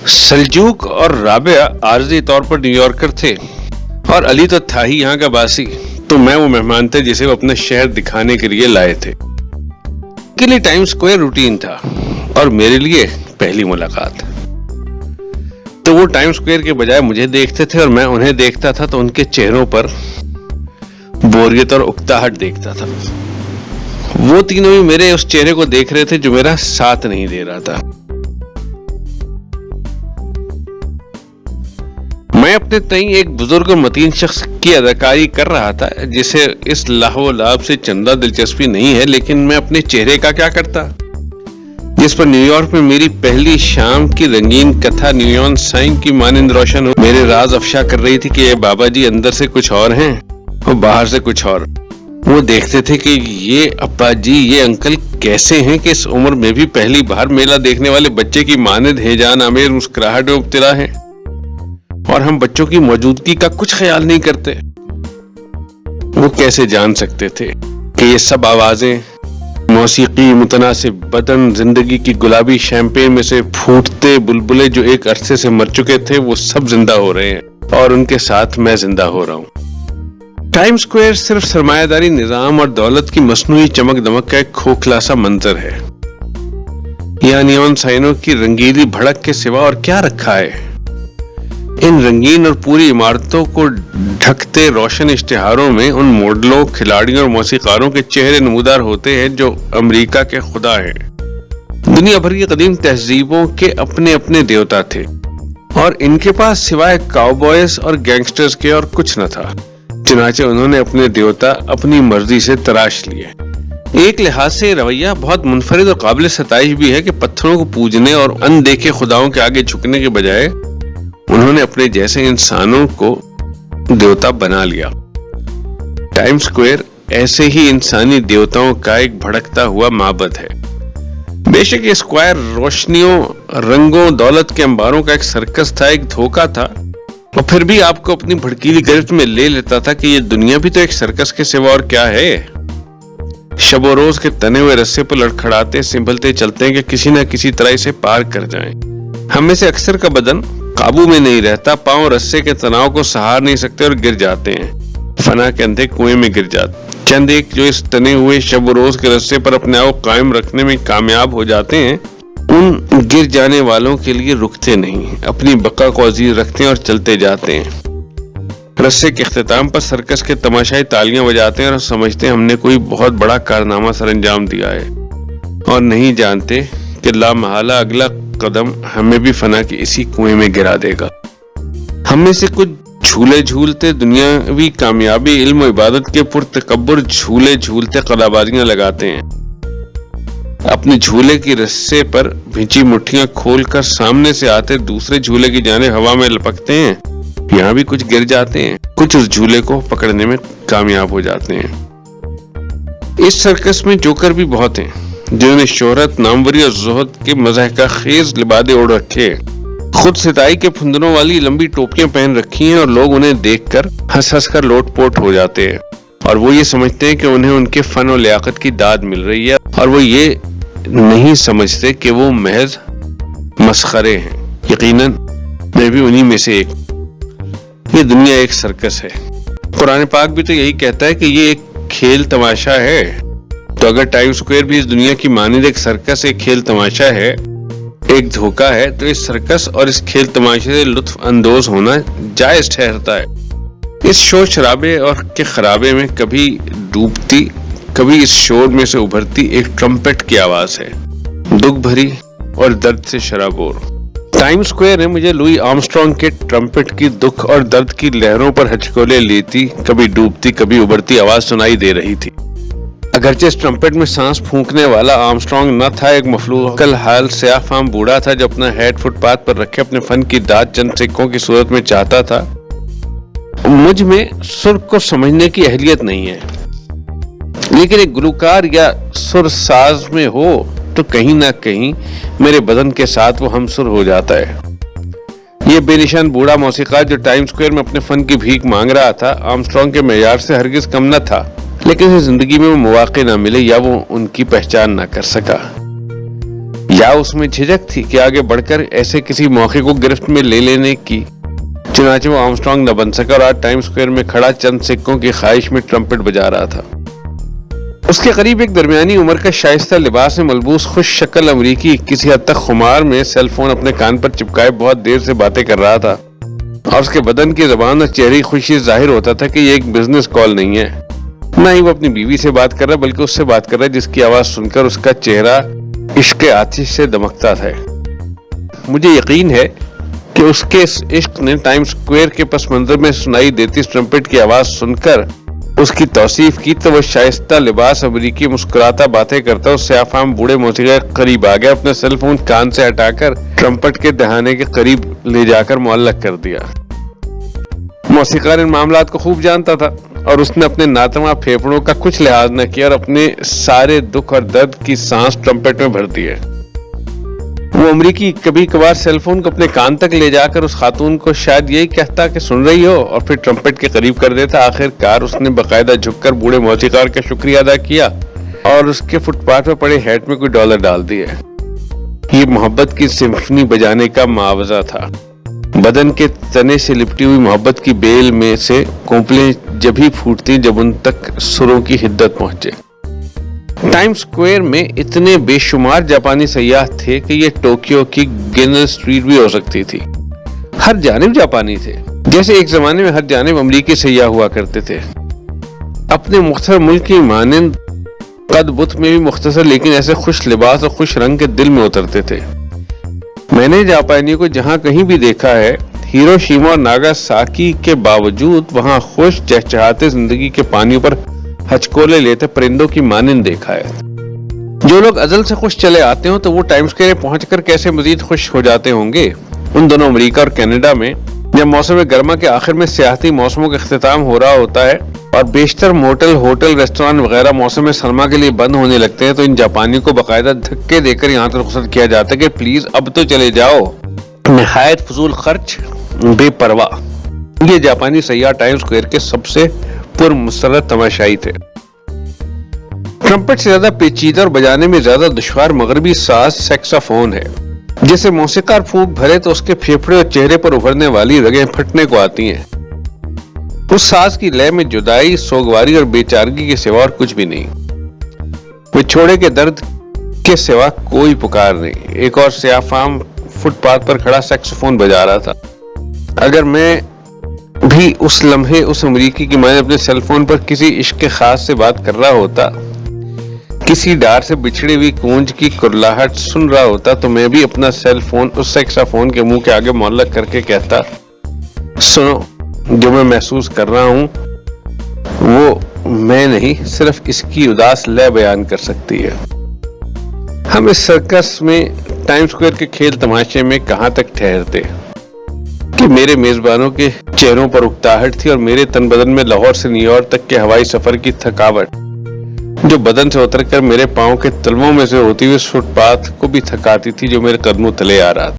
सलजूक और राबिया आर्जी तौर पर न्यूयॉर्कर थे और अली तो था ही यहाँ का बासी, तो मैं वो मेहमान थे जिसे वो अपना शहर दिखाने के लिए लाए थे। के लिए टाइम स्क्वायर रूटीन था और मेरे लिए पहली मुलाकात। तो वो टाइम स्क्वायर के बजाय मुझे देखते थे और मैं उन्हें देखता था, तो उनके चेहरों पर बोरियत और उकताहट देखता था। वो तीनों भी मेरे उस चेहरे को देख रहे थे जो मेरा साथ नहीं दे रहा था। मैं अपने तई एक बुजुर्ग और मतीन शख्स की अदाकारी कर रहा था जिसे इस लाहो लाभ से चंदा दिलचस्पी नहीं है, लेकिन मैं अपने चेहरे का क्या करता, जिस पर न्यूयॉर्क में मेरी पहली शाम की रंगीन कथा न्यूयॉन साइन की मानिंद रोशन हो मेरे राज अफशा कर रही थी कि ये बाबा जी अंदर से कुछ और हैं और बाहर से कुछ और। वो देखते थे कि ये अब्बा जी, ये अंकल कैसे हैं कि इस उम्र में भी पहली बार मेला देखने वाले बच्चे की मानिंद हेजान आमेर मुस्कुराहट में मुब्तला है, और हम बच्चों की मौजूदगी का कुछ ख्याल नहीं करते। वो कैसे जान सकते थे कि ये सब आवाजें, मौसीकी, मुतनासिब बदन, जिंदगी की गुलाबी शैंपेन में से फूटते बुलबुले जो एक अरसे से मर चुके थे, वो सब जिंदा हो रहे हैं और उनके साथ मैं जिंदा हो रहा हूँ। टाइम स्क्वायर सिर्फ सरमायादारी निजाम और दौलत की मसनूई चमक दमक का एक खोखला सा मंजर है। यहाँ नियॉन साइनों की रंगीली भड़क के सिवा और क्या रखा है? इन रंगीन और पूरी इमारतों को ढकते रोशन इश्तिहारों में उन मॉडलों, खिलाड़ियों और मौसीकारों के चेहरे नमूदार होते हैं जो अमेरिका के खुदा हैं। दुनिया भर की कदीम तहजीबों के अपने अपने देवता थे और इनके पास सिवाय काउबॉयज और गैंगस्टर्स के और कुछ न था। चुनाचे उन्होंने अपने देवता अपनी मर्जी से तराश लिए। एक लिहाज से रवैया बहुत मुनफरिद और काबिल सताइश भी है कि पत्थरों को पूजने और अनदेखे खुदाओं के आगे झुकने के बजाय उन्होंने अपने जैसे इंसानों को देवता बना लिया। टाइम स्क्वायर ऐसे ही इंसानी देवताओं का एक भड़कता हुआ माबद है। बेशक ये स्क्वायर रोशनियों, रंगों, दौलत के अंबारों का एक सर्कस था, एक धोखा था, और फिर भी आपको अपनी भड़कीली गिरफ्त में ले लेता था कि ये दुनिया भी तो एक सर्कस के सिवा और क्या है। शबो रोज के तने हुए रस्से पर लड़खड़ाते संभलते चलते हैं कि किसी न किसी तरह इसे पार कर जाएं। हम में से अक्सर का बदन काबू में नहीं रहता, पांव रस्से के तनाव को सहार नहीं सकते और गिर जाते हैं, फना के अंधे कुएं में गिर जाते। चंद एक जो इस तने हुए शब रोज के रस्से पर अपने आप को कायम रखने में कामयाब हो जाते हैं, उन गिर जाने वालों के लिए रुकते नहीं, अपनी बका को अजीज रखते हैं और चलते जाते हैं। रस्से के इख्तिताम पर सर्कस के तमाशाई तालियां बजाते हैं और समझते हैं हमने कोई बहुत बड़ा कारनामा सर अंजाम दिया है, और नहीं जानते कि लामहला अगला कदम हमें भी फना की इसी कुएं में गिरा देगा। हम में से कुछ झूले झूलते दुनियावी कामयाबी, इल्म और इबादत के पुरतकब्बुर झूले झूलते कलाबाजियां लगाते हैं। अपने झूले की रस्से पर भिंची मुट्ठियां खोलकर सामने से आते दूसरे झूले की जानिब हवा में लपकते हैं। यहाँ भी कुछ गिर जाते हैं, कुछ उस झूले को पकड़ने में कामयाब हो जाते हैं। इस सर्कस में जोकर भी बहुत हैं, जिन्होंने शोहरत, नामवरी और ज़ुहद के मज़ह का खेज लिबादे ओढ़ रखे, खुद सिताई के फुंदनों वाली लंबी टोपियां पहन रखी हैं, और लोग उन्हें देखकर हंस हंस कर लोटपोट हो जाते हैं, और वो ये समझते हैं कि उन्हें उनके फन और लियाकत की दाद मिल रही है, और वो ये नहीं समझते कि वो महज मस्खरे हैं। यकीनन मैं भी उन्हीं में से एक। ये दुनिया एक सर्कस है। कुरान पाक भी तो यही कहता है कि ये एक खेल तमाशा है। तो अगर टाइम स्क्वायर भी इस दुनिया की मानिंद एक सर्कस, एक खेल तमाशा है, एक धोखा है, तो इस सर्कस और इस खेल तमाशे से लुत्फ अंदोज होना जायज ठहरता है। इस शोर शराबे और के खराबे में कभी डूबती, कभी इस शोर में से उभरती एक ट्रम्पेट की आवाज है, दुख भरी और दर्द से शराबोर। टाइम स्क्वायर ने मुझे लुई आर्मस्ट्रांग के ट्रम्पेट की दुख और दर्द की लहरों पर हचकोले लेती, कभी डूबती कभी उभरती आवाज सुनाई दे रही थी। अगरचे इस ट्रम्पेट में सांस फूंकने वाला आर्मस्ट्रांग न था, एक मफलूकल हाल स्याह-फाम बूढ़ा था जो अपना हेड फुटपाथ पर रखे अपने फन की दाद चंद सिक्कों की सूरत में चाहता था। मुझ में सुर को समझने की अहलियत नहीं है, लेकिन एक गुलकार या सुर साज में हो तो कहीं ना कहीं मेरे बदन के साथ वो हमसुर हो जाता है। ये बेनिशान बूढ़ा मौसीकार जो टाइम स्क्वायर में अपने फन की भीख मांग रहा था, आर्मस्ट्रांग के मेयार से हरगिज कम न था, लेकिन उसे जिंदगी में वो मौके न मिले या वो उनकी पहचान न कर सका। क्या उसमें झिझक थी कि आगे बढ़कर ऐसे किसी मौके को गिरफ्त में ले लेने की? चुनाचे वो आर्मस्ट्रांग न बन सका और आज टाइम स्क्वायर में खड़ा चंद सिक्कों की ख्वाहिश में ट्रम्पेट बजा रहा था। उसके करीब एक दरमियानी उम्र का शाइस्ता लिबास में मलबूस खुश शक्ल अमरीकी किसी हद तक खुमार में सेल फोन अपने कान पर चिपकाए बहुत देर से बातें कर रहा था और उसके बदन की ज़बान और चेहरे की खुशी जाहिर होता था कि ये एक बिजनेस कॉल नहीं है। न ही वो अपनी बीवी से बात कर रहा बल्कि उससे बात कर रहा है जिसकी आवाज सुनकर उसका चेहरा इश्क आतिश से दमकता था। मुझे यकीन है कि उसके इस इश्क ने टाइम स्क्वायर के पस मंजर में सुनाई देती ट्रम्पेट की आवाज सुनकर उसकी तौसीफ की तो वो शाइस्ता लिबास अमरीकी मुस्कुराता बातें करता उससे आफाम बूढ़े मौसीक़ी के करीब आ गया, अपने सेल फोन कान से हटाकर ट्रम्पेट के दहाने के करीब ले जाकर मुअल्लक कर दिया। मौसीक़ार इन मामलात को खूब जानता था और उसने अपने नातवा फेफड़ों का कुछ लिहाज न किया और अपने सारे दुख और दर्द की सांस ट्रम्पेट में भर दी है। वो अमरीकी कभी कभार सेल फोन को अपने कान तक ले जाकर उस खातून को शायद यही कहता कि सुन रही हो और फिर ट्रम्पेट के करीब कर देता। आखिरकार उसने बाकायदा झुककर बूढ़े मौसीक़ार का शुक्रिया अदा किया और उसके फुटपाथ पर पड़े हैट में कोई डॉलर डाल दिए। ये मोहब्बत की सिम्फनी बजाने का मुआवजा था। बदन के तने से लिपटी हुई मोहब्बत की बेल में से कोंपलें जब ही फूटती जब उन तक सुरों की हिद्दत पहुंचे। टाइम स्क्वायर में इतने बेशुमार जापानी सयाह थे कि ये टोक्यो की गिनर स्ट्रीट भी हो सकती थी। हर जानिब जापानी थे, जैसे एक जमाने में हर जानिब अमरीकी सयाह हुआ करते थे। अपने मुख्तसर मुल्क की मानंद कद बुत में भी मुख्तसर लेकिन ऐसे खुश लिबास और खुश रंग के दिल में उतरते थे। मैंने जापानियों को जहां कहीं भी देखा है, हिरोशिमा और नागासाकी के बावजूद वहां खुश चहचहाते जिंदगी के पानियों पर हचकोले लेते परिंदों की मानंद देखा है। जो लोग अजल से खुश चले आते हो तो वो टाइम स्क्वायर पहुंचकर कैसे मजीद खुश हो जाते होंगे। उन दोनों अमेरिका और कनाडा में जब मौसम गर्मा के आखिर में सियाहती मौसमों का इख्तिताम हो रहा होता है और बेशतर मोटल होटल रेस्टोरेंट वगैरह मौसम सरमा के लिए बंद होने लगते हैं तो इन जापानियों को बाकायदा धक्के देकर यहाँ तक रुखसत किया जाता है कि प्लीज अब तो चले जाओ। निहायत फजूल खर्च, बेपरवाह। ये जापानी सयाह टाइम स्क्वायर के सबसे पुरमसरत तमाशाई थे। ट्रम्पेट से ज्यादा पेचीदा और बजाने में ज्यादा दुश्वार मगरबी साज सैक्सोफोन है। जैसे मौसीक़ार फूंक भरे तो उसके फेफड़े और चेहरे पर उभरने वाली रगें फटने को आती हैं। उस साज की लय में जुदाई, सोगवारी और बेचारगी के सिवा और कुछ भी नहीं। विछोड़े के दर्द के सिवा कोई पुकार नहीं। एक और सियाफाम फुटपाथ पर खड़ा सैक्सोफोन बजा रहा था। अगर मैं भी उस लम्हे उस अमरीकी की माने अपने सेल फोन पर किसी इश्क खास से बात कर रहा होता, किसी डार से बिछड़ी हुई कूंज की कुरलाहट सुन रहा होता, तो मैं भी अपना सेल फोन उस सैक्सोफोन के मुंह के आगे मुअल्लक करके कहता, सुनो, जो मैं महसूस कर रहा हूं वो मैं नहीं सिर्फ इसकी उदास लय बयान कर सकती है। हम इस सर्कस में टाइम स्क्वायर के खेल तमाशे में कहां तक ठहरते कि मेरे मेजबानों के चेहरों पर उकताहट थी और मेरे तन बदन में लाहौर से न्यूयॉर्क तक के हवाई सफर की थकावट जो बदन से उतरकर मेरे पांव के तलवों में से होती हुई फुटपाथ को भी थकाती थी जो मेरे कदमों तले आ रहा था।